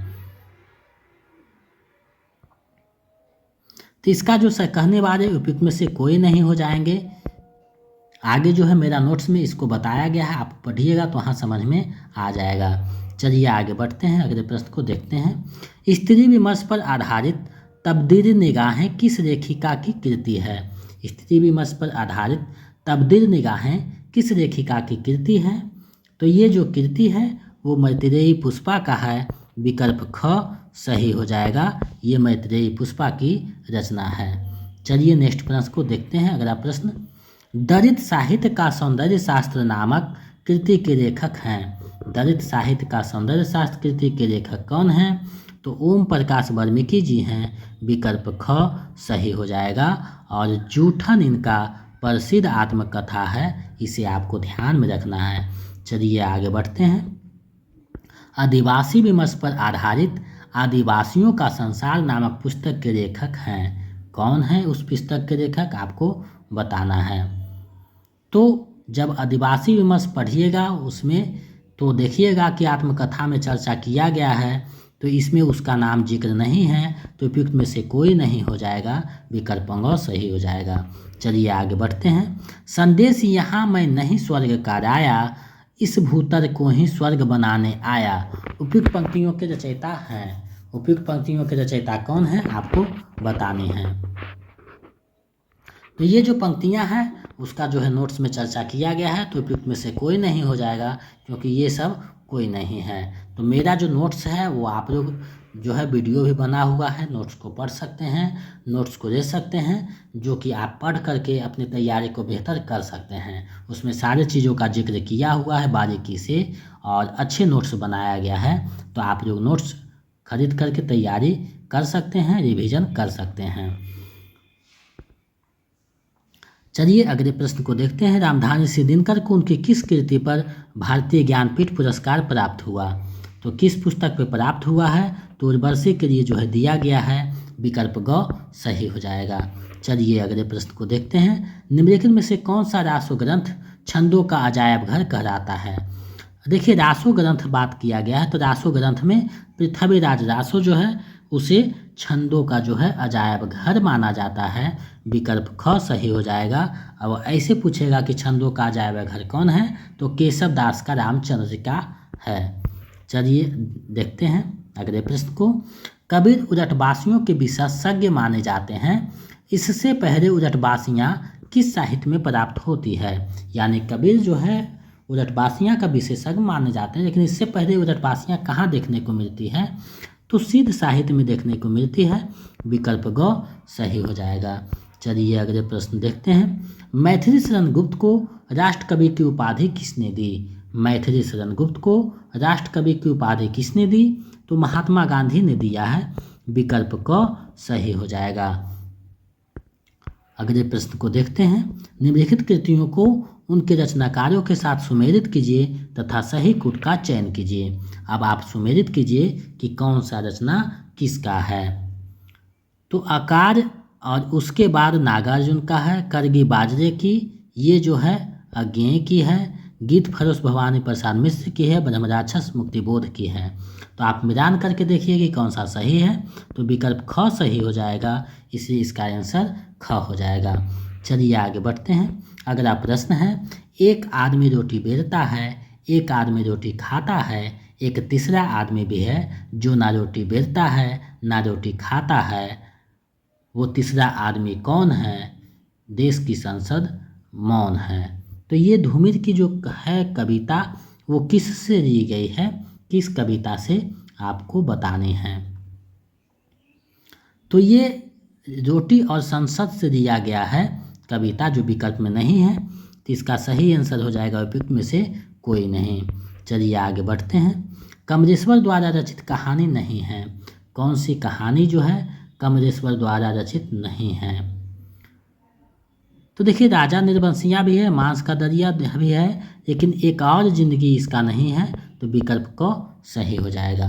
तो इसका जो कहने वाले उपयुक्त में से कोई नहीं हो जाएंगे। आगे जो है मेरा नोट्स में इसको बताया गया है, आप पढ़िएगा तो वहाँ समझ में आ जाएगा। चलिए आगे बढ़ते हैं, अगले प्रश्न को देखते हैं। स्त्री विमर्श पर आधारित तब्दील निगाहें किस लेखिका की कृति है? स्त्री विमर्श पर आधारित तब्दील निगाहें किस लेखिका की कृति है? तो ये जो कृति है वो मैत्रेयी पुष्पा का है, विकल्प ख सही हो जाएगा। ये मैत्रेयी पुष्पा की रचना है। चलिए नेक्स्ट प्रश्न को देखते हैं। अगला प्रश्न, दलित साहित्य का सौंदर्य शास्त्र नामक कृति के लेखक हैं। दलित साहित्य का सौंदर्य शास्त्र कृति के लेखक कौन हैं? तो ओम प्रकाश वाल्मीकि जी हैं, विकल्प ख सही हो जाएगा। और जूठन इनका प्रसिद्ध आत्मकथा है, इसे आपको ध्यान में रखना है। चलिए आगे बढ़ते हैं। आदिवासी विमर्श पर आधारित आदिवासियों का संसार नामक पुस्तक के लेखक हैं। कौन है उस पुस्तक के लेखक, आपको बताना है। तो जब आदिवासी विमर्श पढ़िएगा उसमें तो देखिएगा कि आत्मकथा में चर्चा किया गया है, तो इसमें उसका नाम जिक्र नहीं है, तो उपयुक्त में से कोई नहीं हो जाएगा, विकल्प ग सही हो जाएगा। चलिए आगे बढ़ते हैं। संदेश यहाँ मैं नहीं स्वर्ग का लाया, इस भूतर को ही स्वर्ग बनाने आया। उपयुक्त पंक्तियों के रचयिता हैं। उपयुक्त पंक्तियों के रचयिता कौन हैं आपको बताने हैं। तो ये जो पंक्तियां हैं उसका जो है नोट्स में चर्चा किया गया है, तो उपयुक्त में से कोई नहीं हो जाएगा, क्योंकि ये सब कोई नहीं है। तो मेरा जो नोट्स है वो आप लोग जो है वीडियो भी बना हुआ है, नोट्स को पढ़ सकते हैं, नोट्स को ले सकते हैं, जो कि आप पढ़ करके अपनी तैयारी को बेहतर कर सकते हैं। उसमें सारी चीज़ों का जिक्र किया हुआ है बारीकी से, और अच्छे नोट्स बनाया गया है। तो आप लोग नोट्स खरीद करके तैयारी कर सकते हैं, रिवीजन कर सकते हैं। चलिए अगले प्रश्न को देखते हैं। रामधारी सिंह दिनकर को उनकी किस कृति पर भारतीय ज्ञानपीठ पुरस्कार प्राप्त हुआ? तो किस पुस्तक पर प्राप्त हुआ है? तो उर्वशी के लिए जो है दिया गया है, विकल्प ग सही हो जाएगा। चलिए अगले प्रश्न को देखते हैं। निम्नलिखित में से कौन सा रासो ग्रंथ छंदों का अजायब घर कहलाता है? देखिए रासो ग्रंथ बात किया गया है, तो रासो ग्रंथ में पृथ्वीराज रासो जो है उसे छंदों का जो है अजायब घर माना जाता है, विकल्प ख सही हो जाएगा। अब ऐसे पूछेगा कि छंदों का अजायब घर कौन है, तो केशव दास का रामचंद्रिका है। चलिए देखते हैं अगले प्रश्न को। कबीर उजटबासियों के विशेषज्ञ माने जाते हैं, इससे पहले उजटबासियाँ किस साहित्य में प्राप्त होती है? यानी कबीर जो है उजटबासियाँ का विशेषज्ञ माने जाते हैं, लेकिन इससे पहले उजटबासियाँ कहाँ देखने को मिलती है? तो सिद्ध साहित्य में देखने को मिलती है, विकल्प ग सही हो जाएगा। चलिए अगले प्रश्न देखते हैं। मैथिली शरण गुप्त को राष्ट्रकवि की उपाधि किसने दी? मैथिली शरण गुप्त को राष्ट्रकवि की उपाधि किसने दी? तो महात्मा गांधी ने दिया है, विकल्प क सही हो जाएगा। अगले प्रश्न को देखते हैं। निम्नलिखित कृतियों को उनके रचनाकारों के साथ सुमेलित कीजिए तथा सही कूट का चयन कीजिए। अब आप सुमेलित कीजिए कि कौन सा रचना किसका है। तो आकार और उसके बाद नागार्जुन का है, करगी बाजरे की, ये जो है अज्ञेय की है, गीत फरोश भवानी प्रसाद मिश्र की है, ब्रह्मराक्षस मुक्तिबोध की है। तो आप मिलान करके देखिए कि कौन सा सही है, तो विकल्प ख सही हो जाएगा, इसलिए इसका आंसर ख हो जाएगा। चलिए आगे बढ़ते हैं। अगला प्रश्न है। एक आदमी रोटी बेलता है, एक आदमी रोटी खाता है, एक तीसरा आदमी भी है जो ना रोटी बेलता है ना रोटी खाता है, वो तीसरा आदमी कौन है, देश की संसद मौन है। तो ये धूमिल की जो है कविता वो किस से ली गई है, किस कविता से आपको बतानी है। तो ये रोटी और संसद से दिया गया है कविता, जो विकल्प में नहीं है। तो इसका सही आंसर हो जाएगा उपयुक्त में से कोई नहीं। चलिए आगे बढ़ते हैं। कमरेश्वर द्वारा रचित कहानी नहीं है। कौन सी कहानी जो है कमरेश्वर द्वारा रचित नहीं है। तो देखिए राजा निर्बंसिया भी है, मांस का दरिया भी है, लेकिन एक और जिंदगी इसका नहीं है। तो विकल्प को सही हो जाएगा।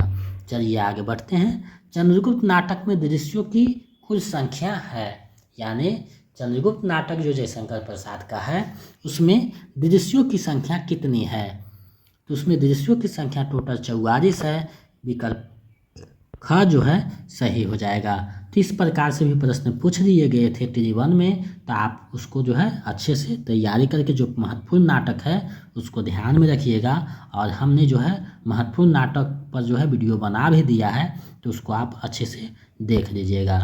चलिए आगे बढ़ते हैं। चंद्रगुप्त नाटक में दृश्यों की कुल संख्या है, यानी चंद्रगुप्त नाटक जो जयशंकर प्रसाद का है उसमें दृश्यों की संख्या कितनी है। तो उसमें दृश्यों की संख्या टोटल 44 है। विकल्प ख जो है सही हो जाएगा। तो इस प्रकार से भी प्रश्न पूछ लिए गए थे T1 में, तो आप उसको जो है अच्छे से तैयारी करके जो महत्वपूर्ण नाटक है उसको ध्यान में रखिएगा। और हमने जो है महत्वपूर्ण नाटक पर जो है वीडियो बना भी दिया है, तो उसको आप अच्छे से देख लीजिएगा।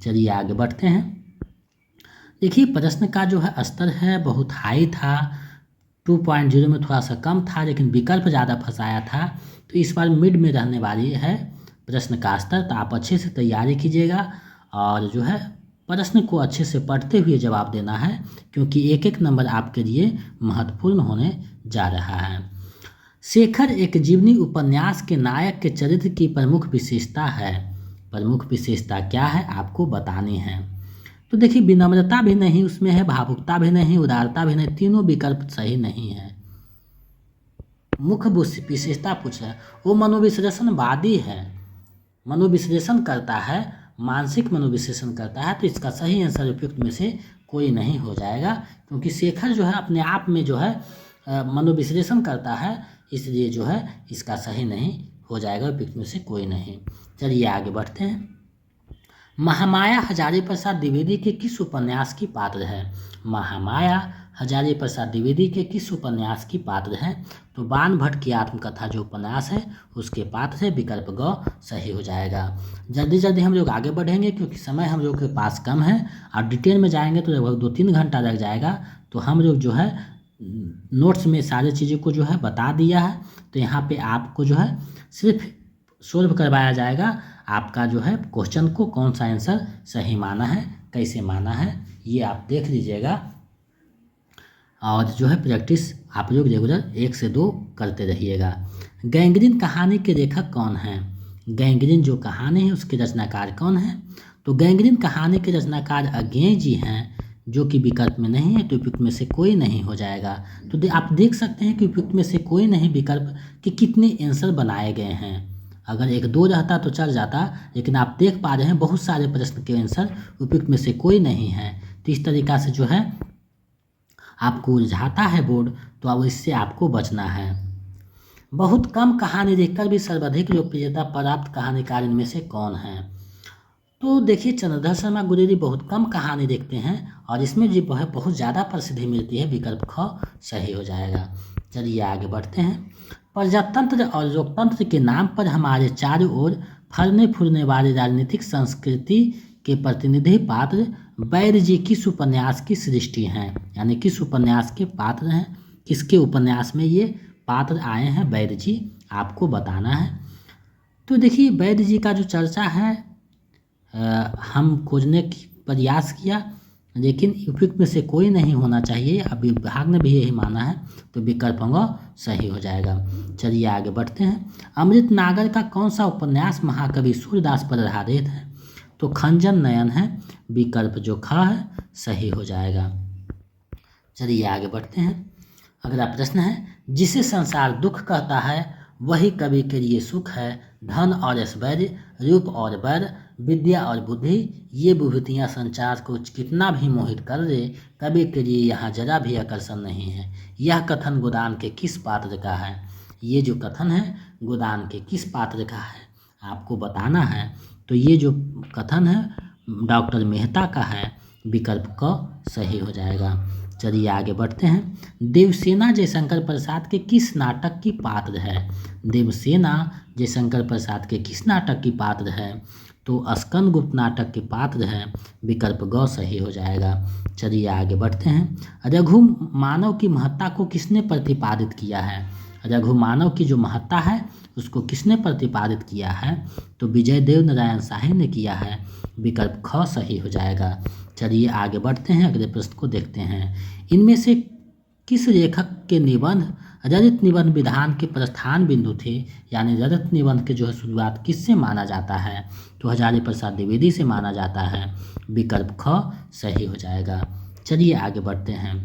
चलिए आगे बढ़ते हैं। देखिए प्रश्न का जो है स्तर है बहुत हाई था, 2.0 में थोड़ा सा कम था, लेकिन विकल्प ज़्यादा फंसाया था। तो इस बार मिड में रहने वाली है प्रश्न का स्तर। तो आप अच्छे से तैयारी कीजिएगा और जो है प्रश्न को अच्छे से पढ़ते हुए जवाब देना है, क्योंकि एक एक नंबर आपके लिए महत्वपूर्ण होने जा रहा है। शेखर एक जीवनी उपन्यास के नायक के चरित्र की प्रमुख विशेषता है। प्रमुख विशेषता क्या है आपको बतानी है। तो देखिए विनम्रता भी नहीं उसमें है, भावुकता भी नहीं, उदारता भी नहीं, तीनों विकल्प सही नहीं है। मुख्य विशेषता पूछ रहा है, वो मनोविश्लेषणवादी है, मनोविश्लेषण करता है, मानसिक मनोविश्लेषण करता है। तो इसका सही आंसर उपयुक्त में से कोई नहीं हो जाएगा, क्योंकि शेखर जो है अपने आप में जो है मनोविश्लेषण करता है, इसलिए जो है इसका सही नहीं हो जाएगा, उपयुक्त में से कोई नहीं। चलिए आगे बढ़ते हैं। महामाया हजारी प्रसाद द्विवेदी के किस उपन्यास की पात्र है। महामाया हजारी प्रसाद द्विवेदी के किस उपन्यास की पात्र है। तो बाण भट्ट की आत्मकथा जो उपन्यास है उसके पात्र है। विकल्प ग सही हो जाएगा। जल्दी जल्दी हम लोग आगे बढ़ेंगे, क्योंकि समय हम लोग के पास कम है और डिटेल में जाएंगे तो लगभग 2-3 घंटा लग जाएगा। तो हम लोग जो है नोट्स में सारी चीज़ों को जो है बता दिया है। तो यहाँ पे आपको जो है सिर्फ सोल्व करवाया जाएगा, आपका जो है क्वेश्चन को कौन सा आंसर सही माना है, कैसे माना है, ये आप देख लीजिएगा। और जो है प्रैक्टिस आप लोग रेगुलर 1 से 2 करते रहिएगा। गैंग्रीन कहानी के लेखक कौन है। गैंग्रीन जो कहानी है उसके रचनाकार कौन है। तो गैंग्रीन कहानी के रचनाकार अज्ञेय जी हैं, जो कि विकल्प में नहीं है। तो उपयुक्त में से कोई नहीं हो जाएगा। तो आप देख सकते हैं कि उपयुक्त में से कोई नहीं विकल्प कि कितने आंसर बनाए गए हैं। अगर 1-2 रहता तो चल जाता, लेकिन आप देख पा रहे हैं बहुत सारे प्रश्न के आंसर उपयुक्त में से कोई नहीं है। तो इस तरीक़ा से जो है आपको उलझाता है बोर्ड, तो अब इससे आपको बचना है। बहुत कम कहानी लिखकर भी सर्वाधिक लोकप्रियता प्राप्त कहानीकार इनमें से कौन है। तो देखिए चंद्रधर शर्मा गुलेरी बहुत कम कहानी लिखते हैं और इसमें जो है बहुत ज़्यादा प्रसिद्धि मिलती है। विकल्प ख सही हो जाएगा। चलिए आगे बढ़ते हैं। प्रजातंत्र और लोकतंत्र के नाम पर हमारे चारों ओर फलने फूलने वाली राजनीतिक संस्कृति के प्रतिनिधि पात्र बैर जी किस उपन्यास की सृष्टि हैं, यानी किस उपन्यास के पात्र हैं, किसके उपन्यास में ये पात्र आए हैं बैर जी, आपको बताना है। तो देखिए बैर जी का जो चर्चा है हम खोजने की प्रयास किया, लेकिन उपयुक्त में से कोई नहीं होना चाहिए। अब विभाग ने भी यही माना है, तो विकल्प होगा सही हो जाएगा। चलिए आगे बढ़ते हैं। अमृत नागर का कौन सा उपन्यास महाकवि सूरदास पर आधारित है। तो खंजन नयन है। विकल्प जो ख है सही हो जाएगा। चलिए आगे बढ़ते हैं। अगला प्रश्न है, जिसे संसार दुख कहता है वही कवि के लिए सुख है। धन और ऐश्वर्य, रूप और बर, विद्या और बुद्धि, ये विभूतियाँ संसार को कितना भी मोहित कर दे, कवि के लिए यहाँ जरा भी आकर्षण नहीं है। यह कथन गोदान के किस पात्र का है। ये जो कथन है गोदान के किस पात्र का है आपको बताना है। तो ये जो कथन है डॉक्टर मेहता का है। विकल्प क सही हो जाएगा। चलिए आगे बढ़ते हैं। देवसेना जयशंकर प्रसाद के किस नाटक की पात्र है? देवसेना जयशंकर प्रसाद के किस नाटक की पात्र है? तो स्कंद गुप्त नाटक के पात्र है। विकल्प ग सही हो जाएगा। चलिए आगे बढ़ते हैं। रघु मानव की महत्ता को किसने प्रतिपादित किया है? रघु मानव की जो महत्ता है उसको किसने प्रतिपादित किया है? तो विजय देव नारायण शाही ने किया है। विकल्प ख सही हो जाएगा। चलिए आगे बढ़ते हैं, अगले प्रश्न को देखते हैं। इनमें से किस लेखक के निबंध रजत निबंध विधान के प्रस्थान बिंदु थे? यानी रजत निबंध के जो है शुरुआत किससे माना जाता है? तो हजारी प्रसाद द्विवेदी से माना जाता है। विकल्प ख सही हो जाएगा। चलिए आगे बढ़ते हैं।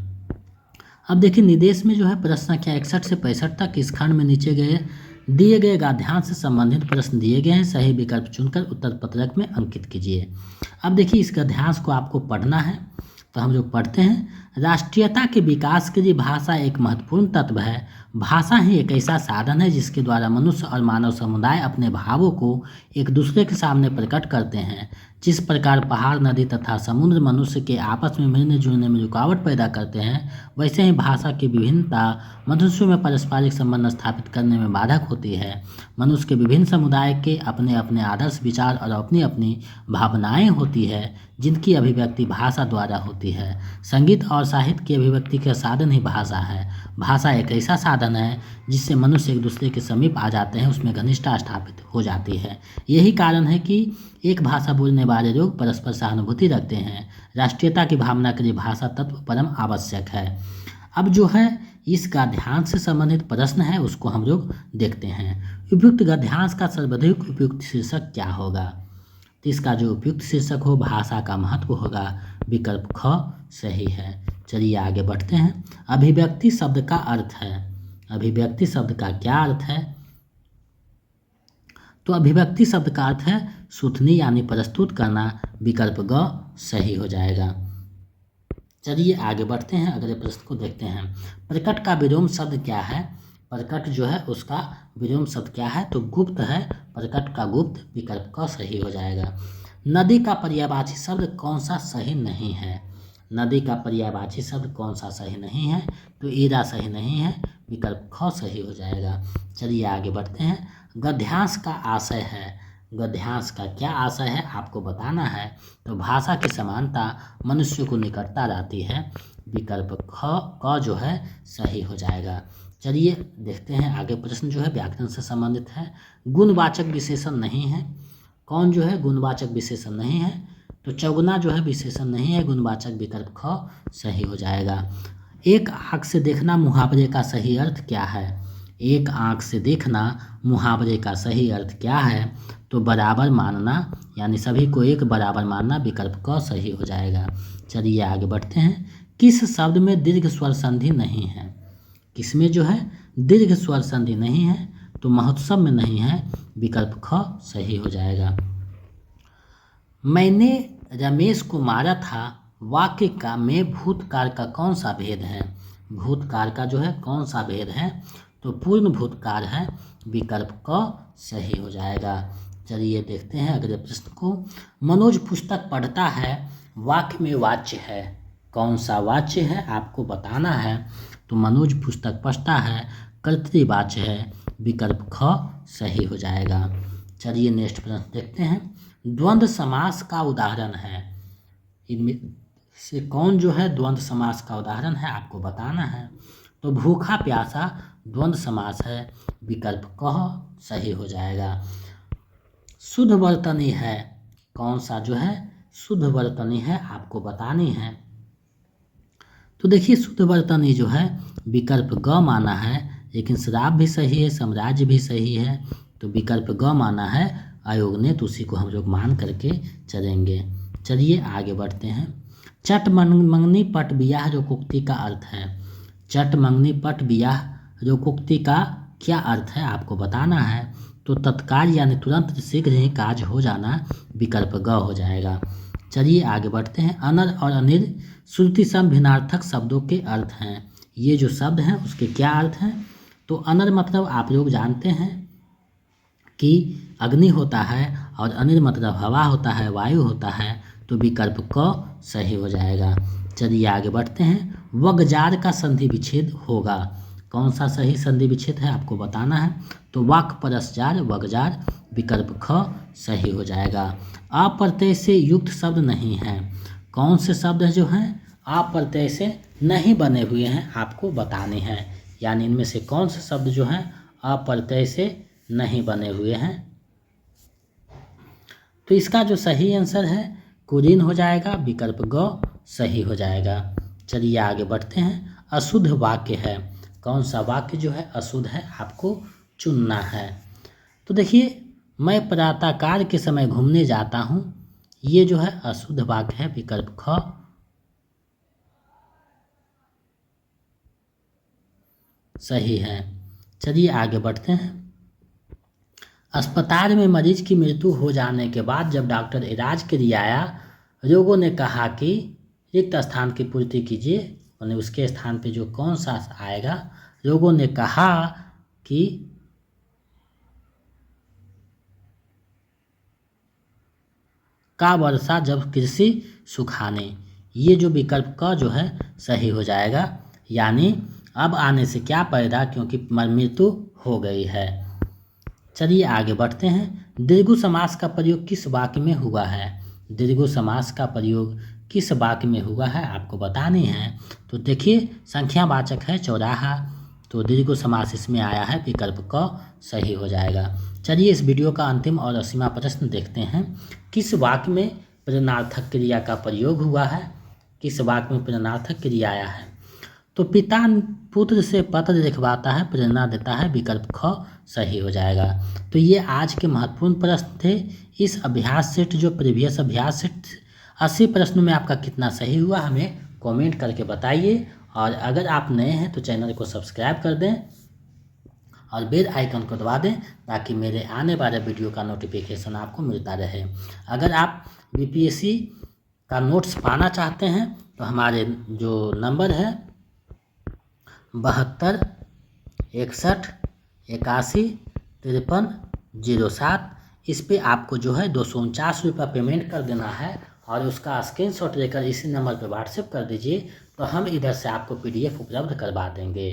अब देखिए निर्देश में जो है प्रश्न संख्या 61 से 65 तक इस खंड में नीचे दिए गए गद्यांश से संबंधित प्रश्न दिए गए हैं। सही विकल्प चुनकर उत्तर पत्रक में अंकित कीजिए। अब देखिए इस गद्यांश को आपको पढ़ना है, तो हम जो पढ़ते हैं। राष्ट्रीयता के विकास के लिए भाषा एक महत्वपूर्ण तत्व है। भाषा ही एक ऐसा साधन है जिसके द्वारा मनुष्य और मानव समुदाय अपने भावों को एक दूसरे के सामने प्रकट करते हैं। जिस प्रकार पहाड़, नदी तथा समुद्र मनुष्य के आपस में मिलने जुलने में रुकावट पैदा करते हैं, वैसे ही भाषा की विभिन्नता मनुष्यों में पारस्परिक संबंध स्थापित करने में बाधक होती है। मनुष्य के विभिन्न समुदाय के अपने अपने आदर्श, विचार और अपनी अपनी भावनाएं होती है, जिनकी अभिव्यक्ति भाषा द्वारा होती है। संगीत और साहित्य की अभिव्यक्ति का साधन ही भाषा है। भाषा एक ऐसा साधन है जिससे मनुष्य एक दूसरे के समीप आ जाते हैं, उसमें घनिष्ठता स्थापित हो जाती है। यही कारण है कि एक भाषा बोलने वाले लोग परस्पर सहानुभूति रखते हैं। राष्ट्रीयता की भावना के लिए भाषा तत्व परम आवश्यक है। अब जो है इस गद्यांश से संबंधित प्रश्न है उसको हम लोग देखते हैं। उपयुक्त गद्यांश का सर्वाधिक उपयुक्त शीर्षक क्या होगा? तो इसका जो उपयुक्त शीर्षक हो भाषा का महत्व होगा। विकल्प ख सही है। चलिए आगे बढ़ते हैं। अभिव्यक्ति शब्द का अर्थ है। अभिव्यक्ति शब्द का क्या अर्थ है? तो अभिव्यक्ति शब्द का अर्थ है सुथनी यानी प्रस्तुत करना। विकल्प ग सही हो जाएगा। चलिए आगे बढ़ते हैं, अगले प्रश्न को देखते हैं। प्रकट का विलोम शब्द क्या है? प्रकट जो है उसका विलोम शब्द क्या है? तो गुप्त है। प्रकट का गुप्त। विकल्प क सही हो जाएगा। नदी का पर्यायवाची शब्द कौन सा सही नहीं है? नदी का पर्यायवाची शब्द कौन सा सही नहीं है? तो ईरा सही नहीं है। विकल्प ख सही हो जाएगा। चलिए आगे बढ़ते हैं। गद्यांश का आशय है। गद्यांश का क्या आशय है आपको बताना है। तो भाषा की समानता मनुष्य को निकटता लाती है। विकल्प क जो है सही हो जाएगा। चलिए देखते हैं आगे प्रश्न जो है व्याकरण से संबंधित है। गुणवाचक विशेषण नहीं है। कौन जो है गुणवाचक विशेषण नहीं है? तो चौगुना जो है विशेषण नहीं है गुणवाचक। विकल्प ख सही हो जाएगा। एक आँख से देखना मुहावरे का सही अर्थ क्या है? एक आँख से देखना मुहावरे का सही अर्थ क्या है? तो बराबर मानना, यानी सभी को एक बराबर मानना। विकल्प क सही हो जाएगा। चलिए आगे बढ़ते हैं। किस शब्द में दीर्घ स्वर संधि नहीं है? किसमें जो है दीर्घ स्वर संधि नहीं है? तो महोत्सव में नहीं है। विकल्प ख सही हो जाएगा। मैंने रमेश को मारा था वाक्य का में भूतकाल का कौन सा भेद है? भूतकाल का जो है कौन सा भेद है? तो पूर्ण भूतकाल है। विकल्प क सही हो जाएगा। चलिए देखते हैं अगले प्रश्न को। मनोज पुस्तक पढ़ता है वाक्य में वाच्य है। कौन सा वाच्य है आपको बताना है। तो मनोज पुस्तक पढ़ता है कर्तृवाच्य है। विकल्प ख सही हो जाएगा। चलिए नेक्स्ट प्रश्न देखते हैं। द्वंद्व समास का उदाहरण है। इनमें से कौन जो है द्वंद्व समास का उदाहरण है आपको बताना है। तो भूखा प्यासा द्वंद्व समास है। विकल्प क सही हो जाएगा। शुद्ध वर्तनी है। कौन सा जो है शुद्ध वर्तनी है आपको बतानी है। तो देखिए शुद्ध वर्तनी जो है विकल्प ग माना है, लेकिन शराब भी सही है, साम्राज्य भी सही है। तो विकल्प ग माना है आयोग ने, तो उसी को हम लोग मान करके चलेंगे। चलिए आगे बढ़ते हैं। चट मंगनी पट बियाह रोकोक्ति का अर्थ है। चट मंगनी पट बियाह रोकोक्ति का क्या अर्थ है आपको बताना है। तो तत्काल यानी तुरंत शीघ्र ही कार्य हो जाना। विकल्प ग हो जाएगा। चलिए आगे बढ़ते हैं। अनर और अनिर श्रुति सम भिन्नार्थक शब्दों के अर्थ हैं। ये जो शब्द हैं उसके क्या अर्थ हैं। तो अनर मतलब आप लोग जानते हैं कि अग्नि होता है, और अनिल मतलब हवा होता है, वायु होता है। तो विकल्प क सही हो जाएगा। चलिए आगे बढ़ते हैं। वगजार का संधि विच्छेद होगा। कौन सा सही संधि विच्छेद है आपको बताना है। तो वाक परसजार वगजार विकल्प ख सही हो जाएगा। अप्रत्यय से युक्त शब्द नहीं है। कौन से शब्द जो हैं अप्रत्यय से नहीं बने हुए हैं आपको बताने हैं, यानी इनमें से कौन से शब्द जो हैं अप्रत्यय से नहीं बने हुए हैं। तो इसका जो सही आंसर है कुलीन हो जाएगा, विकल्प ग सही हो जाएगा। चलिए आगे बढ़ते हैं। अशुद्ध वाक्य है। कौन सा वाक्य जो है अशुद्ध है आपको चुनना है। तो देखिए, मैं प्रातःकाल के समय घूमने जाता हूँ, ये जो है अशुद्ध वाक्य है, विकल्प ख सही है। चलिए आगे बढ़ते हैं। अस्पताल में मरीज की मृत्यु हो जाने के बाद जब डॉक्टर इलाज के लिए आया, लोगों ने कहा कि रिक्त स्थान की पूर्ति कीजिए, यानी उसके स्थान पे जो कौन सा आएगा। लोगों ने कहा कि का वर्षा जब कृषि सुखाने, ये जो विकल्प का जो है सही हो जाएगा, यानी अब आने से क्या पैदा, क्योंकि मृत्यु हो गई है। चलिए आगे बढ़ते हैं। दीर्घ समास का प्रयोग किस वाक्य में हुआ है। दीर्घ समास का प्रयोग किस वाक्य में हुआ है आपको बतानी है। तो देखिए, संख्यावाचक है चौराहा, तो दीर्घ समास इसमें आया है, विकल्प क सही हो जाएगा। चलिए इस वीडियो का अंतिम और 80वां प्रश्न देखते हैं। किस वाक्य में प्रेरणार्थक क्रिया का प्रयोग हुआ है। किस वाक्य में प्रेरणार्थक क्रिया आया है। तो पिता पुत्र से पत्र लिखवाता है, प्रेरणा देता है, विकल्प ख सही हो जाएगा। तो ये आज के महत्वपूर्ण प्रश्न थे। इस अभ्यास सेट जो प्रीवियस अभ्यास सेट 80 प्रश्नों में आपका कितना सही हुआ हमें कमेंट करके बताइए। और अगर आप नए हैं तो चैनल को सब्सक्राइब कर दें और बेल आइकन को दबा दें, ताकि मेरे आने वाले वीडियो का नोटिफिकेशन आपको मिलता रहे। अगर आप बीपीएससी का नोट्स पाना चाहते हैं तो हमारे जो नंबर है 72 61 81 53 07, इस पे आपको जो है 249 रुपये पेमेंट कर देना है और उसका स्क्रीनशॉट लेकर इसी नंबर पे व्हाट्सएप कर दीजिए, तो हम इधर से आपको PDF उपलब्ध करवा देंगे।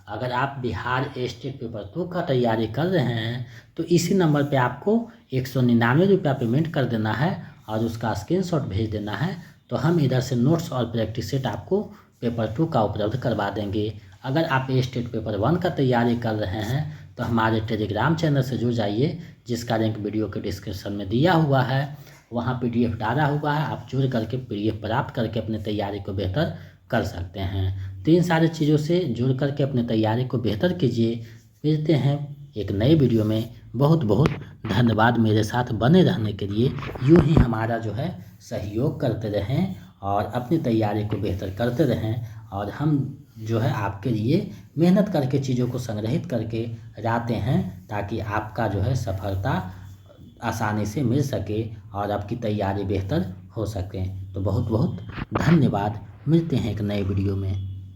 अगर आप बिहार स्टेट पेपर 2 का तैयारी कर रहे हैं तो इसी नंबर पे आपको 199 रुपया पेमेंट कर देना है और उसका स्क्रीनशॉट भेज देना है, तो हम इधर से नोट्स और प्रैक्टिस सेट आपको पेपर 2 का उपलब्ध करवा देंगे। अगर आप स्टेट पेपर 1 का तैयारी कर रहे हैं तो हमारे टेलीग्राम चैनल से जुड़ जाइए, जिसका लिंक वीडियो के डिस्क्रिप्शन में दिया हुआ है। वहाँ PDF डाला हुआ है, आप जुड़ करके PDF प्राप्त करके अपने तैयारी को बेहतर कर सकते हैं। तो इन सारी चीज़ों से जुड़ करके अपने तैयारी को बेहतर कीजिए। मिलते हैं एक नए वीडियो में। बहुत बहुत धन्यवाद मेरे साथ बने रहने के लिए। यूँ ही हमारा जो है सहयोग करते रहें और अपनी तैयारी को बेहतर करते रहें, और हम जो है आपके लिए मेहनत करके चीज़ों को संग्रहित करके लाते हैं, ताकि आपका जो है सफलता आसानी से मिल सके और आपकी तैयारी बेहतर हो सके। तो बहुत बहुत धन्यवाद। मिलते हैं एक नए वीडियो में।